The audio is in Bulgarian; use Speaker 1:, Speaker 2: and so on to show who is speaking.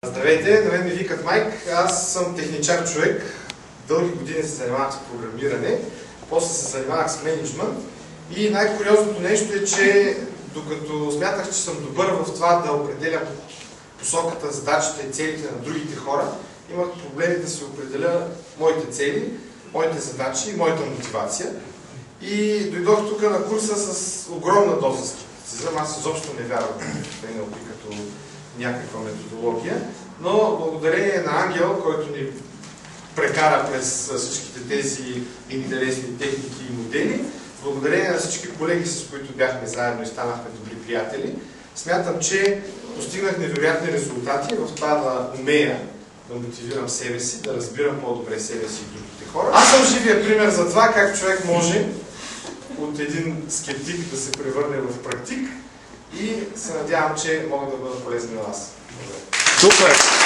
Speaker 1: Здравейте, на мен ми викат Майк, аз съм техничар човек, дълги години се занимавах с програмиране, после се занимавах с мениджмънт и най-куриозното нещо е, че докато смятах, че съм добър в това да определя посоката, задачите и целите на другите хора, имах проблеми да си определя моите цели, моите задачи и моята мотивация. И дойдох тук на курса с огромна доза скептицизъм, аз изобщо не вярвам в НЛП като някаква методология, но благодарение на Ангел, който ни прекара през всичките тези интересни техники и модели, благодарение на всички колеги, с които бяхме заедно и станахме добри приятели, смятам, че постигнах невероятни резултати в това да умея да мотивирам себе си, да разбирам по-добре себе си и другите хора. Аз съм живия пример за това как човек може от един скептик да се превърне в практик и се надявам, че мога да бъда полезен на вас. Супер!